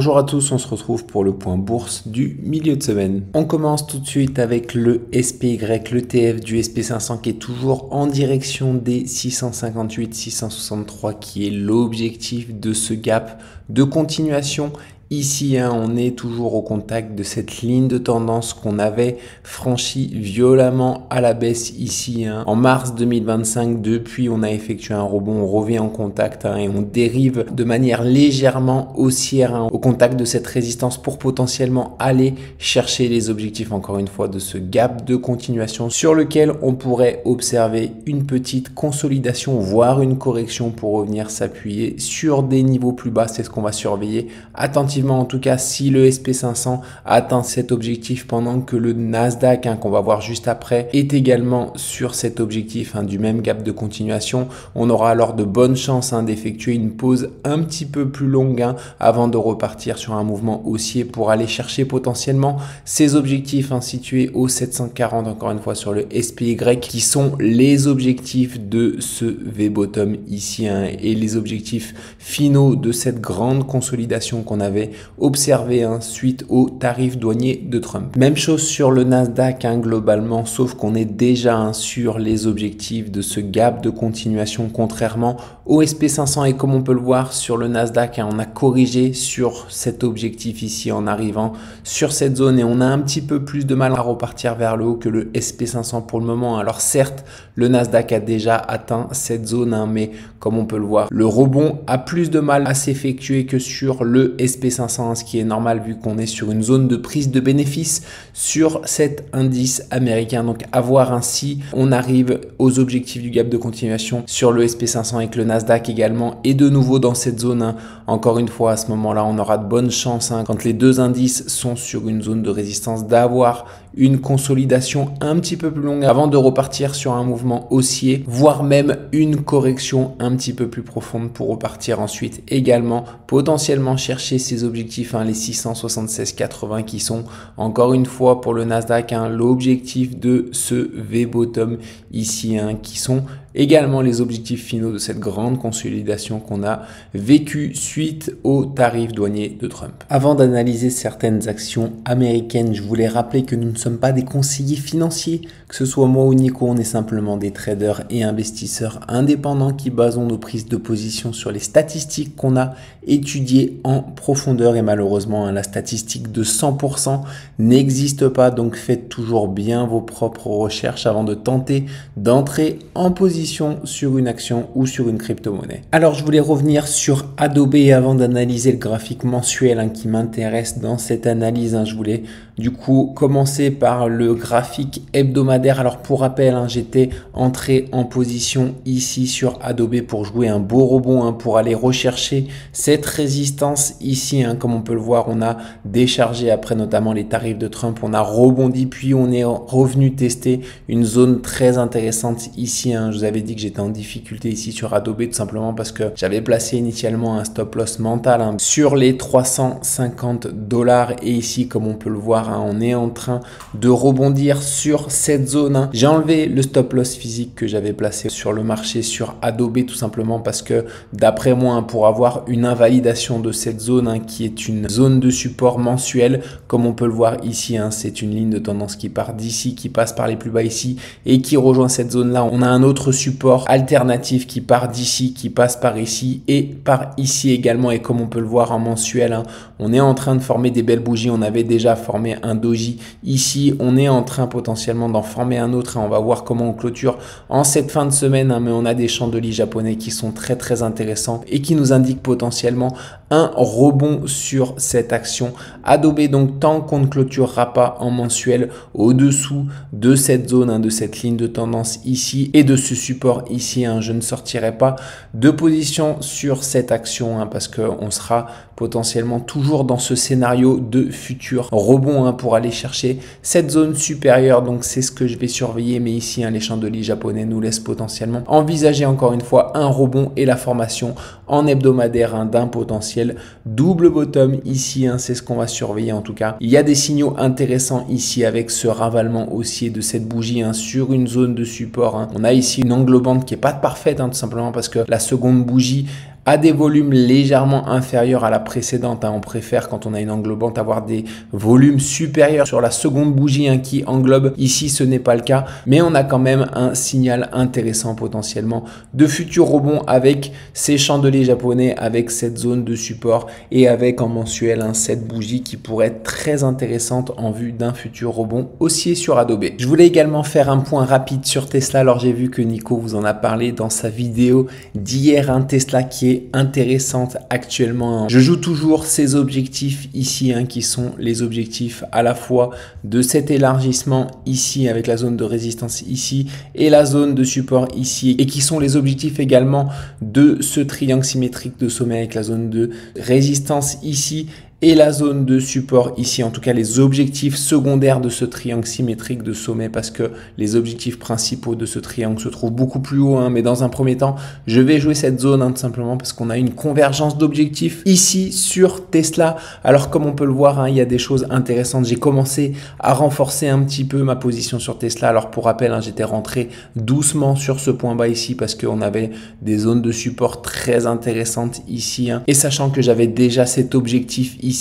Bonjour à tous, on se retrouve pour le point bourse du milieu de semaine. On commence tout de suite avec le SPY, l'ETF du SP500 qui est toujours en direction des 658-663 qui est l'objectif de ce gap de continuation. Ici, on est toujours au contact de cette ligne de tendance qu'on avait franchie violemment à la baisse ici en mars 2025. Depuis, on a effectué un rebond, on revient en contact et on dérive de manière légèrement haussière au contact de cette résistance pour potentiellement aller chercher les objectifs, encore une fois, de ce gap de continuation sur lequel on pourrait observer une petite consolidation, voire une correction pour revenir s'appuyer sur des niveaux plus bas. C'est ce qu'on va surveiller attentivement. En tout cas, si le SP500 atteint cet objectif pendant que le Nasdaq, qu'on va voir juste après, est également sur cet objectif du même gap de continuation, on aura alors de bonnes chances d'effectuer une pause un petit peu plus longue avant de repartir sur un mouvement haussier pour aller chercher potentiellement ces objectifs situés au 740, encore une fois sur le SPY, qui sont les objectifs de ce V-bottom ici et les objectifs finaux de cette grande consolidation qu'on avait observé suite au tarif douanier de Trump. Même chose sur le Nasdaq globalement, sauf qu'on est déjà sur les objectifs de ce gap de continuation contrairement au SP500 et comme on peut le voir sur le Nasdaq, on a corrigé sur cet objectif ici en arrivant sur cette zone et on a un petit peu plus de mal à repartir vers le haut que le SP500 pour le moment. Alors certes, le Nasdaq a déjà atteint cette zone, mais comme on peut le voir, le rebond a plus de mal à s'effectuer que sur le SP500, ce qui est normal vu qu'on est sur une zone de prise de bénéfices sur cet indice américain. Donc à voir ainsi, on arrive aux objectifs du gap de continuation sur le SP500 avec le Nasdaq également et de nouveau dans cette zone. Encore une fois, à ce moment-là, on aura de bonnes chances quand les deux indices sont sur une zone de résistance d'avoir une consolidation un petit peu plus longue avant de repartir sur un mouvement haussier, voire même une correction un petit peu plus profonde pour repartir ensuite également potentiellement chercher ces objectifs, les 676,80 qui sont encore une fois pour le Nasdaq l'objectif de ce V-bottom ici, qui sont également les objectifs finaux de cette grande consolidation qu'on a vécue suite au tarif douanier de Trump. Avant d'analyser certaines actions américaines, je voulais rappeler que nous ne sommes pas des conseillers financiers, que ce soit moi ou Nico, on est simplement des traders et investisseurs indépendants qui basons nos prises de position sur les statistiques qu'on a étudiées en profondeur et malheureusement la statistique de 100% n'existe pas, donc faites toujours bien vos propres recherches avant de tenter d'entrer en position sur une action ou sur une crypto-monnaie. Alors je voulais revenir sur Adobe avant d'analyser le graphique mensuel qui m'intéresse dans cette analyse. Je voulais du coup commencer par le graphique hebdomadaire. Alors pour rappel, j'étais entré en position ici sur Adobe pour jouer un beau rebond, pour aller rechercher cette résistance ici. Comme on peut le voir, on a déchargé après notamment les tarifs de Trump, on a rebondi puis on est revenu tester une zone très intéressante ici. Je vous avais dit que j'étais en difficulté ici sur Adobe tout simplement parce que j'avais placé initialement un stop loss mental sur les 350 $ et ici comme on peut le voir, on est en train de rebondir sur cette zone. J'ai enlevé le stop loss physique que j'avais placé sur le marché sur Adobe tout simplement parce que d'après moi, pour avoir une invalidation de cette zone qui est une zone de support mensuel, comme on peut le voir ici, c'est une ligne de tendance qui part d'ici, qui passe par les plus bas ici et qui rejoint cette zone là. On a un autre support alternatif qui part d'ici, qui passe par ici et par ici également, et comme on peut le voir en mensuel, on est en train de former des belles bougies. On avait déjà formé un doji ici, on est en train potentiellement d'en former un autre et on va voir comment on clôture en cette fin de semaine, mais on a des chandeliers japonais qui sont très très intéressants et qui nous indiquent potentiellement un rebond sur cette action Adobe. Donc tant qu'on ne clôturera pas en mensuel au-dessous de cette zone, de cette ligne de tendance ici et de ce support ici, je ne sortirai pas de position sur cette action parce qu'on sera potentiellement toujours dans ce scénario de futur rebond pour aller chercher cette zone supérieure. Donc c'est ce que je vais surveiller, mais ici les chandeliers japonais nous laissent potentiellement envisager encore une fois un rebond et la formation en hebdomadaire d'un potentiel double bottom ici, c'est ce qu'on va surveiller. En tout cas, il y a des signaux intéressants ici avec ce ravalement haussier de cette bougie sur une zone de support. On a ici une englobante qui est pas parfaite tout simplement parce que la seconde bougie à des volumes légèrement inférieurs à la précédente. On préfère, quand on a une englobante, avoir des volumes supérieurs sur la seconde bougie qui englobe. Ici, ce n'est pas le cas, mais on a quand même un signal intéressant potentiellement de futur rebond avec ces chandeliers japonais, avec cette zone de support et avec en mensuel cette bougie qui pourrait être très intéressante en vue d'un futur rebond haussier sur Adobe. Je voulais également faire un point rapide sur Tesla. Alors j'ai vu que Nico vous en a parlé dans sa vidéo d'hier, un Tesla qui est intéressante actuellement. Je joue toujours ces objectifs ici qui sont les objectifs à la fois de cet élargissement ici avec la zone de résistance ici et la zone de support ici, et qui sont les objectifs également de ce triangle symétrique de sommet avec la zone de résistance ici et la zone de support ici, en tout cas les objectifs secondaires de ce triangle symétrique de sommet, parce que les objectifs principaux de ce triangle se trouvent beaucoup plus haut, mais dans un premier temps, je vais jouer cette zone tout simplement parce qu'on a une convergence d'objectifs ici sur Tesla. Alors comme on peut le voir, il y a des choses intéressantes. J'ai commencé à renforcer un petit peu ma position sur Tesla. Alors pour rappel, j'étais rentré doucement sur ce point bas ici parce qu'on avait des zones de support très intéressantes ici, et sachant que j'avais déjà cet objectif ici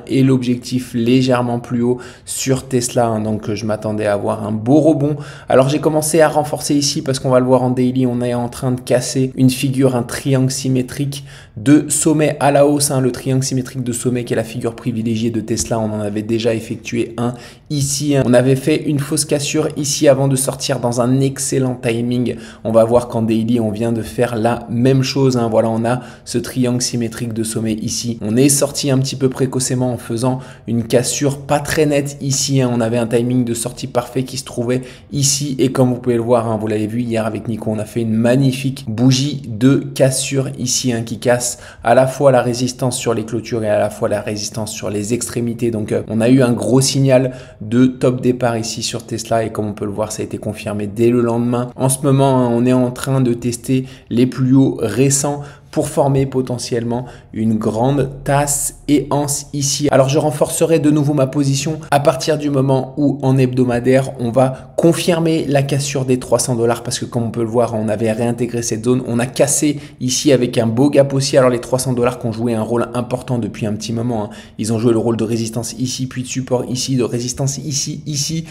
et l'objectif légèrement plus haut sur Tesla, donc je m'attendais à avoir un beau rebond. Alors j'ai commencé à renforcer ici parce qu'on va le voir en daily, on est en train de casser une figure, un triangle symétrique de sommet à la hausse, le triangle symétrique de sommet qui est la figure privilégiée de Tesla. On en avait déjà effectué un ici, on avait fait une fausse cassure ici avant de sortir dans un excellent timing. On va voir qu'en daily on vient de faire la même chose, voilà, on a ce triangle symétrique de sommet ici, on est sorti un petit peu précocement en faisant une cassure pas très nette ici, on avait un timing de sortie parfait qui se trouvait ici, et comme vous pouvez le voir, vous l'avez vu hier avec Nico, on a fait une magnifique bougie de cassure ici, qui casse à la fois la résistance sur les clôtures et à la fois la résistance sur les extrémités. Donc on a eu un gros signal de top départ ici sur Tesla, et comme on peut le voir, ça a été confirmé dès le lendemain. En ce moment, on est en train de tester les plus hauts récents pour former potentiellement une grande tasse et anse ici. Alors je renforcerai de nouveau ma position à partir du moment où en hebdomadaire on va confirmer la cassure des 300 $, parce que comme on peut le voir, on avait réintégré cette zone, on a cassé ici avec un beau gap aussi. Alors les 300 $ qui ont joué un rôle important depuis un petit moment, ils ont joué le rôle de résistance ici, puis de support ici, de résistance ici, ici.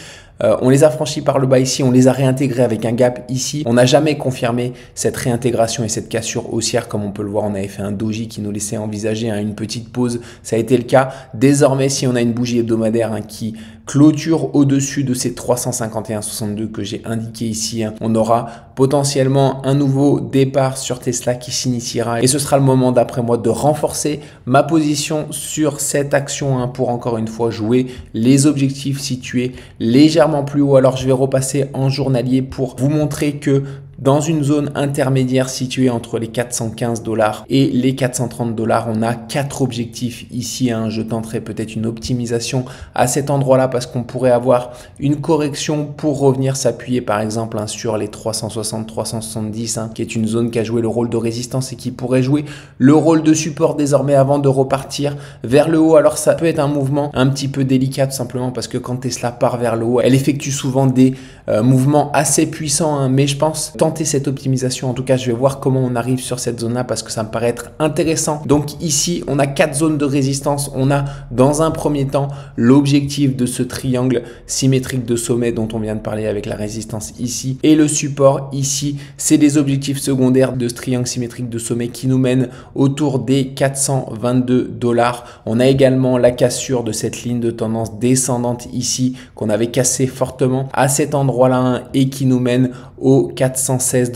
On les a franchis par le bas ici, on les a réintégrés avec un gap ici. On n'a jamais confirmé cette réintégration et cette cassure haussière. Comme on peut le voir, on avait fait un doji qui nous laissait envisager une petite pause. Ça a été le cas. Désormais, si on a une bougie hebdomadaire qui clôture au-dessus de ces 351,62 que j'ai indiqué ici, on aura potentiellement un nouveau départ sur Tesla qui s'initiera, et ce sera le moment d'après moi de renforcer ma position sur cette action pour encore une fois jouer les objectifs situés légèrement plus haut. Alors je vais repasser en journalier pour vous montrer que dans une zone intermédiaire située entre les 415 $ et les 430 $, on a 4 objectifs ici. Je tenterai peut-être une optimisation à cet endroit-là parce qu'on pourrait avoir une correction pour revenir s'appuyer par exemple sur les 360, 370, qui est une zone qui a joué le rôle de résistance et qui pourrait jouer le rôle de support désormais avant de repartir vers le haut. Alors ça peut être un mouvement un petit peu délicat tout simplement parce que quand Tesla part vers le haut, elle effectue souvent des mouvements assez puissants, mais je pense tenter cette optimisation. En tout cas, je vais voir comment on arrive sur cette zone là parce que ça me paraît être intéressant. Donc ici, on a 4 zones de résistance. On a dans un premier temps l'objectif de ce triangle symétrique de sommet dont on vient de parler avec la résistance ici et le support ici. C'est des objectifs secondaires de ce triangle symétrique de sommet qui nous mènent autour des 422 $. On a également la cassure de cette ligne de tendance descendante ici qu'on avait cassé fortement à cet endroit-là et qui nous mène aux 416 $.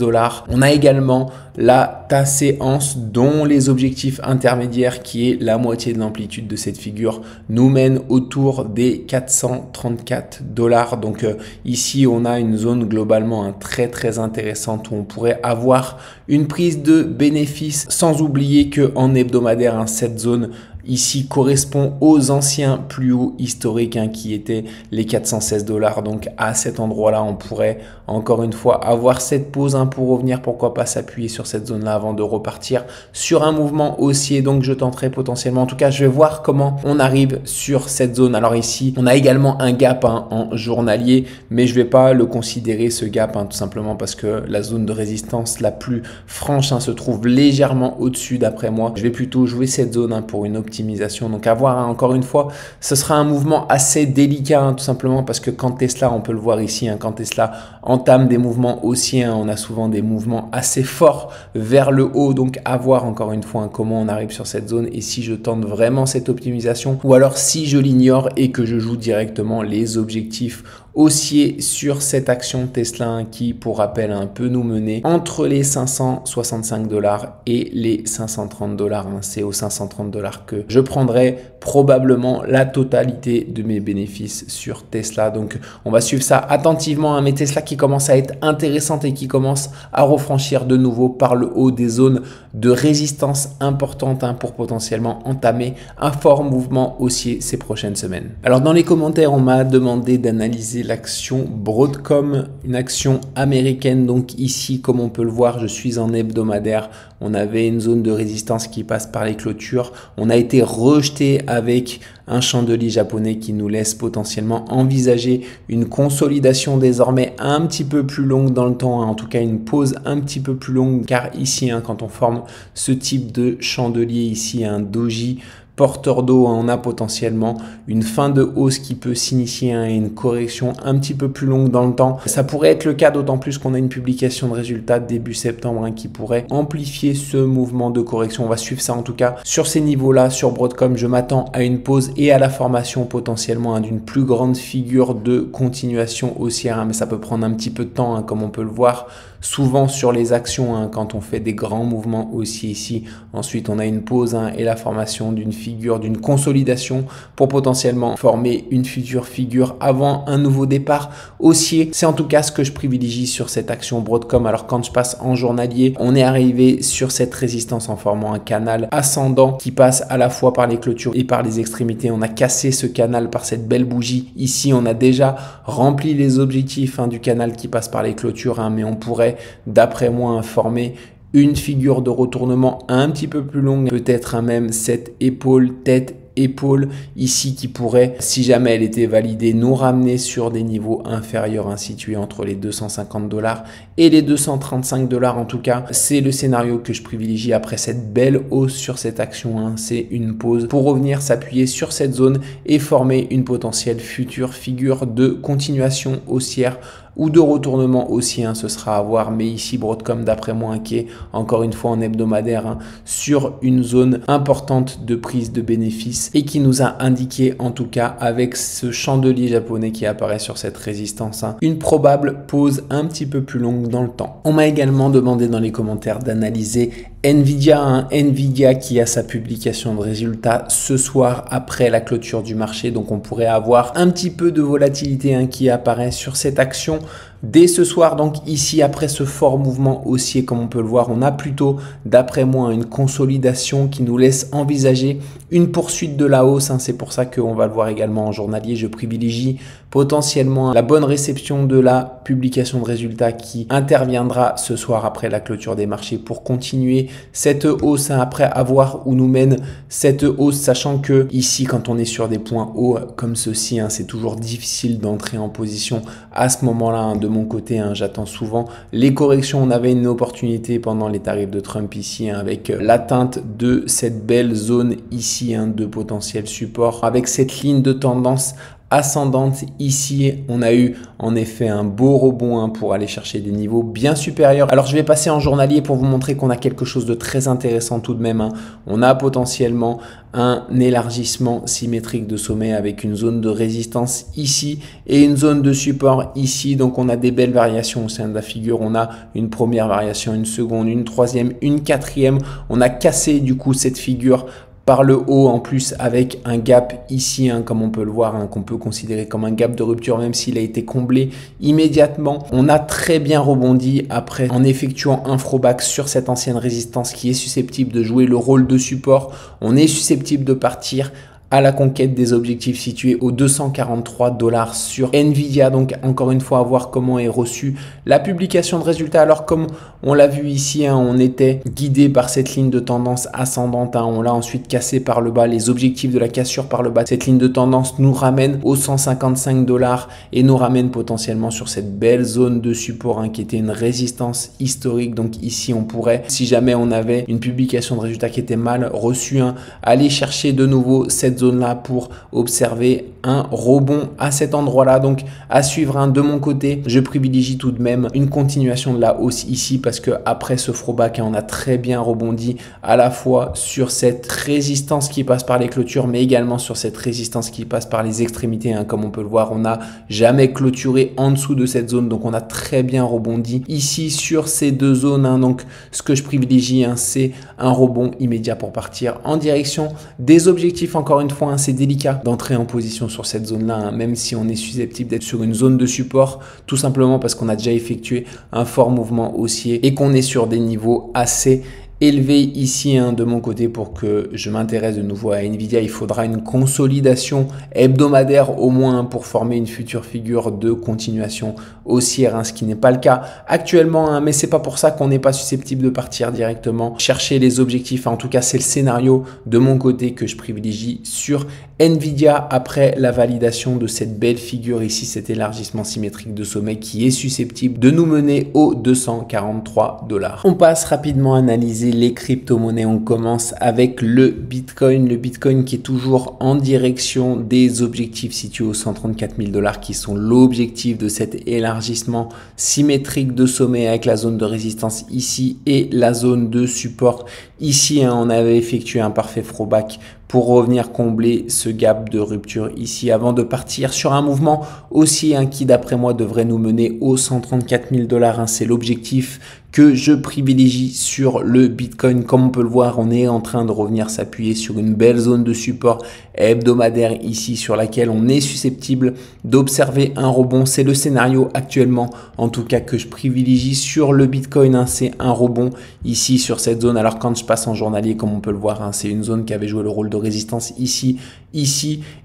On a également la tasse et anse dont les objectifs intermédiaires qui est la moitié de l'amplitude de cette figure nous mène autour des 434 $. Donc ici on a une zone globalement très intéressante où on pourrait avoir une prise de bénéfice, sans oublier que en hebdomadaire cette zone ici correspond aux anciens plus hauts historiques qui étaient les 416 $. Donc à cet endroit-là, on pourrait encore une fois avoir cette pause pour revenir, pourquoi pas s'appuyer sur cette zone-là avant de repartir sur un mouvement haussier. Donc je tenterai potentiellement, en tout cas je vais voir comment on arrive sur cette zone. Alors ici, on a également un gap en journalier, mais je vais pas le considérer ce gap tout simplement parce que la zone de résistance la plus franche se trouve légèrement au-dessus d'après moi. Je vais plutôt jouer cette zone pour une optimisation. Donc à voir, encore une fois, ce sera un mouvement assez délicat tout simplement parce que quand Tesla, on peut le voir ici, quand Tesla entame des mouvements haussiers, on a souvent des mouvements assez forts vers le haut. Donc à voir encore une fois comment on arrive sur cette zone et si je tente vraiment cette optimisation ou alors si je l'ignore et que je joue directement les objectifs haussier sur cette action Tesla qui, pour rappel, peut nous mener entre les 565 $ et les 530 $. C'est aux 530 $ que je prendrai probablement la totalité de mes bénéfices sur Tesla. Donc, on va suivre ça attentivement. Mais Tesla qui commence à être intéressante et qui commence à refranchir de nouveau par le haut des zones de résistance importantes pour potentiellement entamer un fort mouvement haussier ces prochaines semaines. Alors, dans les commentaires, on m'a demandé d'analyser l'action Broadcom, une action américaine. Donc ici, comme on peut le voir, je suis en hebdomadaire. On avait une zone de résistance qui passe par les clôtures. On a été rejeté avec un chandelier japonais qui nous laisse potentiellement envisager une consolidation désormais un petit peu plus longue dans le temps, en tout cas une pause un petit peu plus longue, car ici, quand on forme ce type de chandelier ici, un doji porteur d'eau, on a potentiellement une fin de hausse qui peut s'initier et une correction un petit peu plus longue dans le temps. Ça pourrait être le cas, d'autant plus qu'on a une publication de résultats début septembre qui pourrait amplifier ce mouvement de correction. On va suivre ça en tout cas sur ces niveaux-là. Sur Broadcom, je m'attends à une pause et à la formation potentiellement d'une plus grande figure de continuation haussière, mais ça peut prendre un petit peu de temps, comme on peut le voir souvent sur les actions quand on fait des grands mouvements haussiers ici. Ensuite, on a une pause et la formation d'une figure, d'une consolidation pour potentiellement former une future figure avant un nouveau départ haussier. C'est en tout cas ce que je privilégie sur cette action Broadcom. Alors quand je passe en journalier, on est arrivé sur cette résistance en formant un canal ascendant qui passe à la fois par les clôtures et par les extrémités. On a cassé ce canal par cette belle bougie. Ici, on a déjà rempli les objectifs du canal qui passe par les clôtures, mais on pourrait, d'après moi, former une figure de retournement un petit peu plus longue, peut-être même cette épaule, tête, épaule ici qui pourrait, si jamais elle était validée, nous ramener sur des niveaux inférieurs situés entre les 250 $ et les 235 $. En tout cas, c'est le scénario que je privilégie après cette belle hausse sur cette action. C'est une pause pour revenir s'appuyer sur cette zone et former une potentielle future figure de continuation haussière ou de retournement haussier, ce sera à voir. Mais ici, Broadcom, d'après moi, qui est encore une fois en hebdomadaire sur une zone importante de prise de bénéfices et qui nous a indiqué, en tout cas avec ce chandelier japonais qui apparaît sur cette résistance, une probable pause un petit peu plus longue dans le temps. On m'a également demandé dans les commentaires d'analyser Nvidia, Nvidia qui a sa publication de résultats ce soir après la clôture du marché. Donc on pourrait avoir un petit peu de volatilité qui apparaît sur cette action dès ce soir. Donc ici, après ce fort mouvement haussier, comme on peut le voir, on a plutôt, d'après moi, une consolidation qui nous laisse envisager une poursuite de la hausse. C'est pour ça qu'on va le voir également en journalier. Je privilégie potentiellement la bonne réception de la publication de résultats qui interviendra ce soir après la clôture des marchés pour continuer cette hausse après avoir où nous mène cette hausse, sachant que ici, quand on est sur des points hauts comme ceci, c'est toujours difficile d'entrer en position à ce moment-là. De mon côté, j'attends souvent les corrections. On avait une opportunité pendant les tarifs de Trump ici avec l'atteinte de cette belle zone ici de potentiel support avec cette ligne de tendance ascendante. Ici, on a eu en effet un beau rebond pour aller chercher des niveaux bien supérieurs. Alors je vais passer en journalier pour vous montrer qu'on a quelque chose de très intéressant tout de même. On a potentiellement un élargissement symétrique de sommet avec une zone de résistance ici et une zone de support ici. Donc on a des belles variations au sein de la figure. On a une première variation, une seconde, une troisième, une quatrième. On a cassé du coup cette figure par le haut en plus avec un gap ici, comme on peut le voir, qu'on peut considérer comme un gap de rupture même s'il a été comblé immédiatement. On a très bien rebondi après en effectuant un throwback sur cette ancienne résistance qui est susceptible de jouer le rôle de support. On est susceptible de partir à la conquête des objectifs situés aux 243 $ sur Nvidia. Donc encore une fois, à voir comment est reçue la publication de résultats. Alors comme on l'a vu ici, on était guidé par cette ligne de tendance ascendante. On l'a ensuite cassé par le bas. Les objectifs de la cassure par le bas, cette ligne de tendance nous ramène aux 155 $ et nous ramène potentiellement sur cette belle zone de support qui était une résistance historique. Donc ici, on pourrait, si jamais on avait une publication de résultats qui était mal reçue, aller chercher de nouveau cette zone là pour observer un rebond à cet endroit là. Donc à suivre. De mon côté, je privilégie tout de même une continuation de la hausse ici parce que après ce throwback, on a très bien rebondi à la fois sur cette résistance qui passe par les clôtures mais également sur cette résistance qui passe par les extrémités. Comme on peut le voir, on n'a jamais clôturé en dessous de cette zone, donc on a très bien rebondi ici sur ces deux zones. Donc ce que je privilégie, c'est un rebond immédiat pour partir en direction des objectifs. Encore une fois, c'est délicat d'entrer en position sur cette zone-là, même si on est susceptible d'être sur une zone de support, tout simplement parce qu'on a déjà effectué un fort mouvement haussier et qu'on est sur des niveaux assez élevé ici de mon côté. Pour que je m'intéresse de nouveau à Nvidia, il faudra une consolidation hebdomadaire au moins pour former une future figure de continuation haussière, ce qui n'est pas le cas actuellement, mais c'est pas pour ça qu'on n'est pas susceptible de partir directement chercher les objectifs. En tout cas, c'est le scénario de mon côté que je privilégie sur Nvidia après la validation de cette belle figure ici, cet élargissement symétrique de sommet qui est susceptible de nous mener aux 243 $. On passe rapidement à analyser les crypto-monnaies. On commence avec le Bitcoin qui est toujours en direction des objectifs situés aux 134 000 $ qui sont l'objectif de cet élargissement symétrique de sommet avec la zone de résistance ici et la zone de support ici. On avait effectué un parfait throwback pour revenir combler ce gap de rupture ici avant de partir sur un mouvement haussier qui d'après moi devrait nous mener aux 134 000 $. C'est l'objectif que je privilégie sur le Bitcoin. Comme on peut le voir, on est en train de revenir s'appuyer sur une belle zone de support hebdomadaire ici sur laquelle on est susceptible d'observer un rebond. C'est le scénario actuellement en tout cas que je privilégie sur le Bitcoin. C'est un rebond ici sur cette zone. Alors quand je passe en journalier, comme on peut le voir, c'est une zone qui avait joué le rôle de résistance ici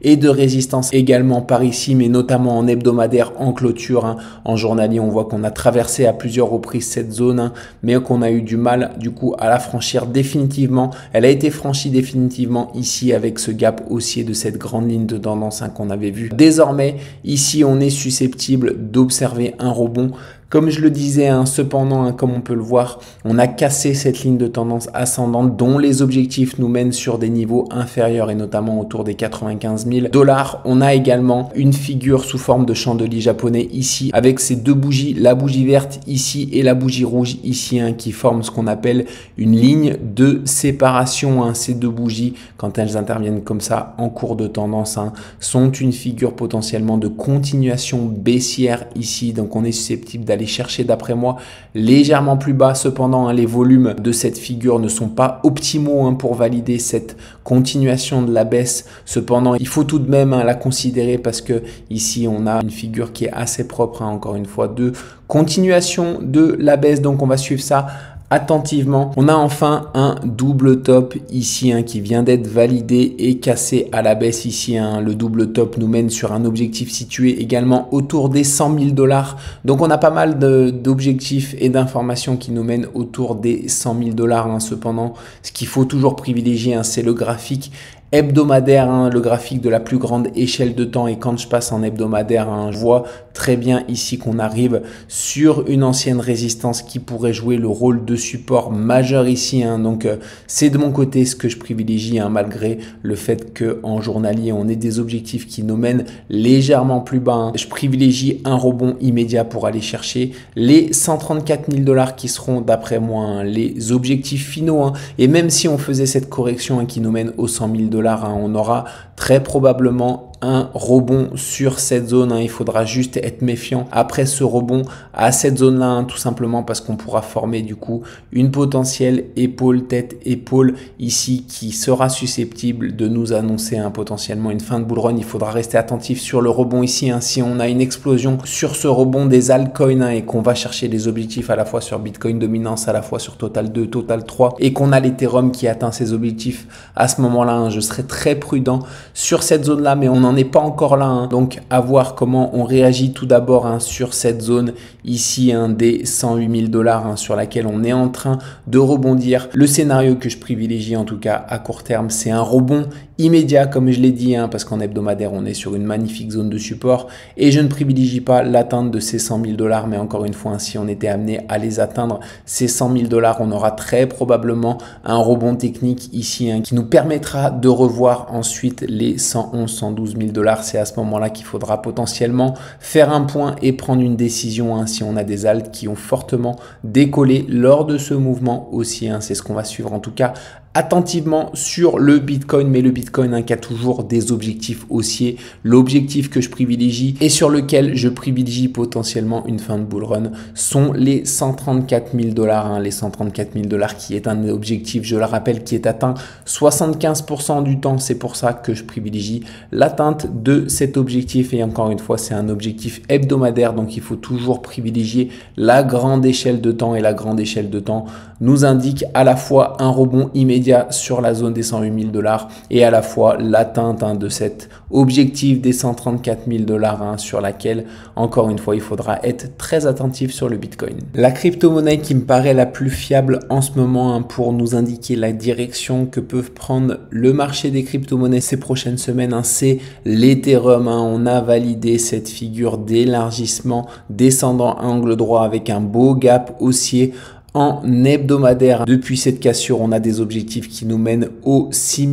et de résistance également par ici, mais notamment en hebdomadaire, en clôture. En journalier, on voit qu'on a traversé à plusieurs reprises cette zone, mais qu'on a eu du mal du coup à la franchir définitivement. Elle a été franchie définitivement ici avec ce gap haussier de cette grande ligne de tendance qu'on avait vu. Désormais, ici, on est susceptible d'observer un rebond. Comme je le disais, cependant, comme on peut le voir, on a cassé cette ligne de tendance ascendante dont les objectifs nous mènent sur des niveaux inférieurs et notamment autour des 95 000 $. On a également une figure sous forme de chandelier japonais ici avec ces deux bougies, la bougie verte ici et la bougie rouge ici, qui forment ce qu'on appelle une ligne de séparation. Ces deux bougies, quand elles interviennent comme ça en cours de tendance, sont une figure potentiellement de continuation baissière ici. Donc on est susceptible d'aller chercher d'après moi légèrement plus bas. Cependant, les volumes de cette figure ne sont pas optimaux pour valider cette continuation de la baisse. Cependant, il faut tout de même la considérer parce que ici on a une figure qui est assez propre, encore une fois, de continuation de la baisse. Donc on va suivre ça attentivement. On a enfin un double top ici qui vient d'être validé et cassé à la baisse ici. Le double top nous mène sur un objectif situé également autour des 100 000 $. Donc on a pas mal d'objectifs et d'informations qui nous mènent autour des 100 000 $. Cependant, ce qu'il faut toujours privilégier, c'est le graphique hebdomadaire, le graphique de la plus grande échelle de temps. Et quand je passe en hebdomadaire, je vois très bien ici qu'on arrive sur une ancienne résistance qui pourrait jouer le rôle de support majeur ici. Donc c'est de mon côté ce que je privilégie, malgré le fait que en journalier on ait des objectifs qui nous mènent légèrement plus bas. Je privilégie un rebond immédiat pour aller chercher les 134 000 $ qui seront d'après moi les objectifs finaux. Et même si on faisait cette correction qui nous mène aux 100 000 $, on aura très probablement un rebond sur cette zone. Il faudra juste être méfiant après ce rebond à cette zone-là, tout simplement parce qu'on pourra former du coup une potentielle épaule, tête, épaule ici qui sera susceptible de nous annoncer potentiellement une fin de bull run. Il faudra rester attentif sur le rebond ici. Si on a une explosion sur ce rebond des altcoins et qu'on va chercher des objectifs à la fois sur Bitcoin dominance, à la fois sur Total 2, Total 3 et qu'on a l'Ethereum qui atteint ses objectifs à ce moment-là, je serai très prudent sur cette zone-là, mais on n'en est pas encore là. Donc à voir comment on réagit tout d'abord sur cette zone ici des 108 000 $, sur laquelle on est en train de rebondir. Le scénario que je privilégie en tout cas à court terme, c'est un rebond immédiat comme je l'ai dit, parce qu'en hebdomadaire on est sur une magnifique zone de support et je ne privilégie pas l'atteinte de ces 100 000 $, mais encore une fois, si on était amené à les atteindre, ces 100 000 $, on aura très probablement un rebond technique ici qui nous permettra de revoir ensuite les 111 112 000 $. C'est à ce moment-là qu'il faudra potentiellement faire un point et prendre une décision si on a des alts qui ont fortement décollé lors de ce mouvement aussi. C'est ce qu'on va suivre en tout cas attentivement sur le Bitcoin, mais le Bitcoin qui a toujours des objectifs haussiers. L'objectif que je privilégie et sur lequel je privilégie potentiellement une fin de bull run sont les 134 000 $, les 134 000 $ qui est un objectif, je le rappelle, qui est atteint 75% du temps. C'est pour ça que je privilégie l'atteinte de cet objectif et encore une fois, c'est un objectif hebdomadaire, donc il faut toujours privilégier la grande échelle de temps et la grande échelle de temps nous indique à la fois un rebond immédiat sur la zone des 108 000 $ et à la fois l'atteinte de cet objectif des 134 000 $, sur laquelle, encore une fois, il faudra être très attentif sur le Bitcoin. La crypto-monnaie qui me paraît la plus fiable en ce moment pour nous indiquer la direction que peuvent prendre le marché des crypto-monnaies ces prochaines semaines, c'est l'Ethereum. On a validé cette figure d'élargissement descendant à angle droit avec un beau gap haussier en hebdomadaire. Depuis cette cassure, on a des objectifs qui nous mènent aux 6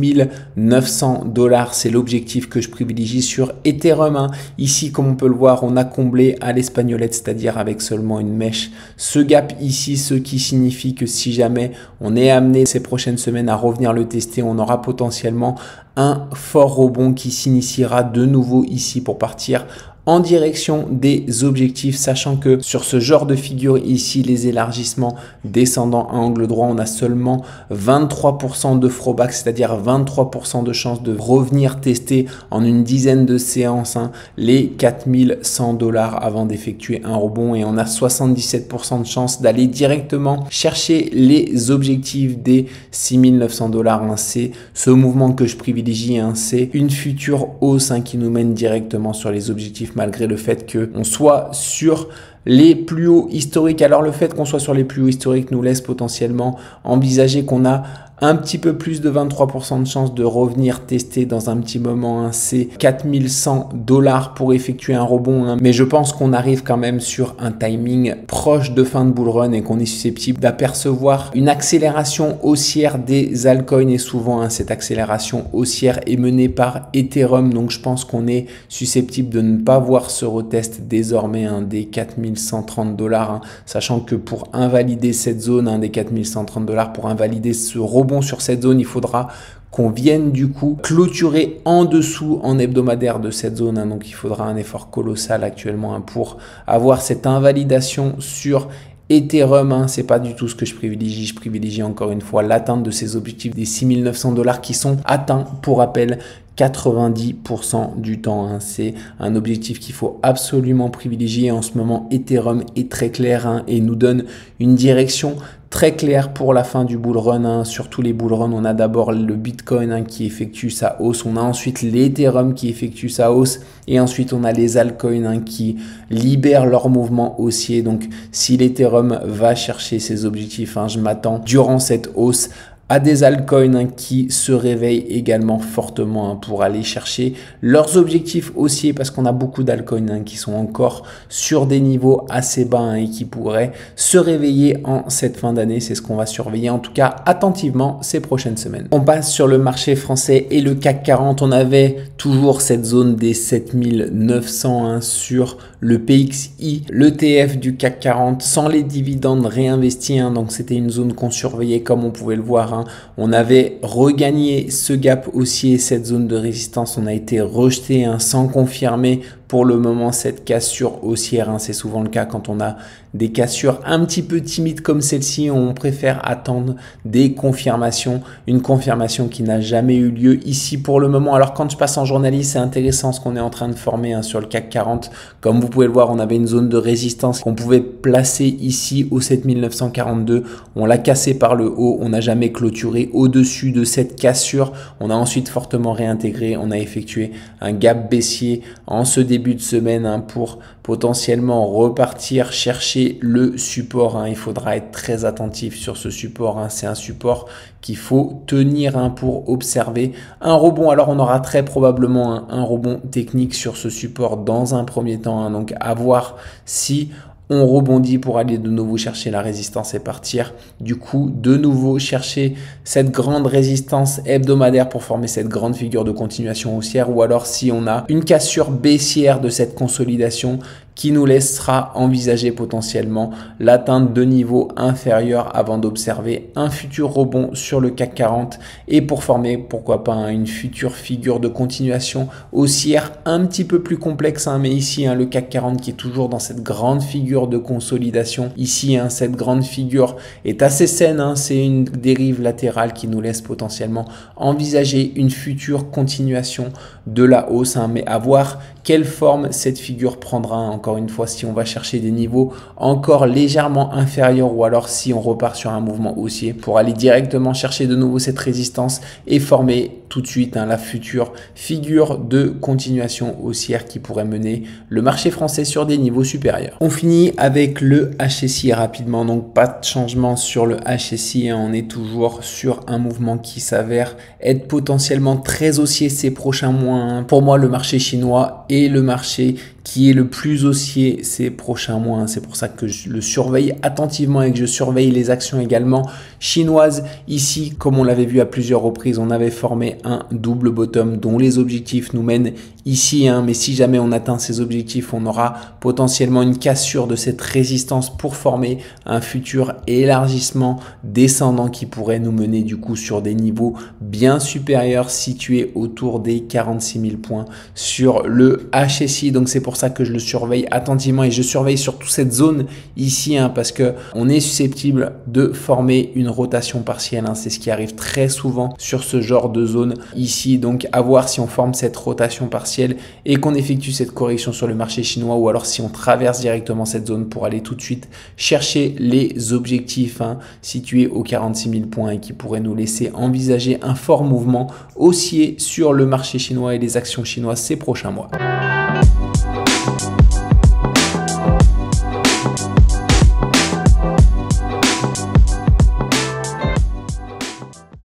900 $. C'est l'objectif que je privilégie sur Ethereum. Ici, comme on peut le voir, on a comblé à l'espagnolette, c'est-à-dire avec seulement une mèche, ce gap ici, ce qui signifie que si jamais on est amené ces prochaines semaines à revenir le tester, on aura potentiellement un fort rebond qui s'initiera de nouveau ici pour partir en direction des objectifs, sachant que sur ce genre de figure ici, les élargissements descendant à angle droit, on a seulement 23% de throwback, c'est-à-dire 23% de chance de revenir tester en une dizaine de séances les 4100 $ avant d'effectuer un rebond, et on a 77% de chance d'aller directement chercher les objectifs des 6 900 $. C'est ce mouvement que je privilégie, c'est une future hausse qui nous mène directement sur les objectifs, malgré le fait qu'on soit sur les plus hauts historiques. Alors le fait qu'on soit sur les plus hauts historiques nous laisse potentiellement envisager qu'on a un petit peu plus de 23% de chance de revenir tester dans un petit moment ces 4100 $ pour effectuer un rebond. Mais je pense qu'on arrive quand même sur un timing proche de fin de bull run et qu'on est susceptible d'apercevoir une accélération haussière des altcoins, et souvent cette accélération haussière est menée par Ethereum. Donc je pense qu'on est susceptible de ne pas voir ce retest désormais des 4130 $, sachant que pour invalider cette zone des 4130 $, pour invalider ce rebond sur cette zone, il faudra qu'on vienne du coup clôturer en dessous en hebdomadaire de cette zone. Donc il faudra un effort colossal actuellement pour avoir cette invalidation sur Ethereum. C'est pas du tout ce que je privilégie. Je privilégie encore une fois l'atteinte de ces objectifs des 6 900 $ qui sont atteints, pour rappel, 90% du temps. C'est un objectif qu'il faut absolument privilégier. En ce moment, Ethereum est très clair et nous donne une direction très clair pour la fin du bull run. Sur tous les bull runs, on a d'abord le Bitcoin qui effectue sa hausse, on a ensuite l'Ethereum qui effectue sa hausse, et ensuite on a les altcoins qui libèrent leur mouvement haussier. Donc si l'Ethereum va chercher ses objectifs, je m'attends durant cette hausse à des altcoins qui se réveillent également fortement pour aller chercher leurs objectifs haussiers, parce qu'on a beaucoup d'altcoins qui sont encore sur des niveaux assez bas et qui pourraient se réveiller en cette fin d'année. C'est ce qu'on va surveiller en tout cas attentivement ces prochaines semaines. On passe sur le marché français et le CAC 40. On avait toujours cette zone des 7900 sur le PXI, l'ETF du CAC 40 sans les dividendes réinvestis. Donc c'était une zone qu'on surveillait, comme on pouvait le voir hein. On avait regagné ce gap haussier, cette zone de résistance, on a été rejeté hein, sans confirmer pour le moment cette cassure haussière, hein. C'est souvent le cas quand on a des cassures un petit peu timides comme celle-ci, on préfère attendre des confirmations, une confirmation qui n'a jamais eu lieu ici pour le moment. Alors quand je passe en journaliste, c'est intéressant ce qu'on est en train de former hein, sur le CAC 40. Comme vous pouvez le voir, on avait une zone de résistance qu'on pouvait placer ici au 7942. On l'a cassé par le haut, on n'a jamais clôturé au-dessus de cette cassure. On a ensuite fortement réintégré, on a effectué un gap baissier en ce début de semaine hein, pour potentiellement repartir chercher le support hein. Il faudra être très attentif sur ce support hein. C'est un support qu'il faut tenir hein, pour observer un rebond. Alors on aura très probablement un rebond technique sur ce support dans un premier temps hein. Donc à voir si on rebondit pour aller de nouveau chercher la résistance et partir. Du coup, de nouveau chercher cette grande résistance hebdomadaire pour former cette grande figure de continuation haussière, ou alors si on a une cassure baissière de cette consolidation qui nous laissera envisager potentiellement l'atteinte de niveaux inférieurs avant d'observer un futur rebond sur le CAC 40 et pour former pourquoi pas une future figure de continuation haussière un petit peu plus complexe hein, mais ici hein, le CAC 40 qui est toujours dans cette grande figure de consolidation. Ici hein, cette grande figure est assez saine hein, c'est une dérive latérale qui nous laisse potentiellement envisager une future continuation de la hausse hein, mais à voir quelle forme cette figure prendra hein. Encore une fois, si on va chercher des niveaux encore légèrement inférieurs ou alors si on repart sur un mouvement haussier pour aller directement chercher de nouveau cette résistance et former tout de suite hein, la future figure de continuation haussière qui pourrait mener le marché français sur des niveaux supérieurs. On finit avec le HSI rapidement, donc pas de changement sur le HSI, hein, on est toujours sur un mouvement qui s'avère être potentiellement très haussier ces prochains mois. Hein. Pour moi, le marché chinois est le marché qui est le plus haussier ces prochains mois. C'est pour ça que je le surveille attentivement et que je surveille les actions également chinoises. Ici, comme on l'avait vu à plusieurs reprises, on avait formé un double bottom dont les objectifs nous mènent ici. Hein, mais si jamais on atteint ces objectifs, on aura potentiellement une cassure de cette résistance pour former un futur élargissement descendant qui pourrait nous mener du coup sur des niveaux bien supérieurs situés autour des 46 000 points sur le HSI. Donc c'est pour ça que je le surveille attentivement et je surveille surtout cette zone ici hein, parce que on est susceptible de former une rotation partielle hein, c'est ce qui arrive très souvent sur ce genre de zone ici. Donc à voir si on forme cette rotation partielle et qu'on effectue cette correction sur le marché chinois ou alors si on traverse directement cette zone pour aller tout de suite chercher les objectifs hein, situés aux 46 000 points et qui pourraient nous laisser envisager un fort mouvement haussier sur le marché chinois et les actions chinoises ces prochains mois.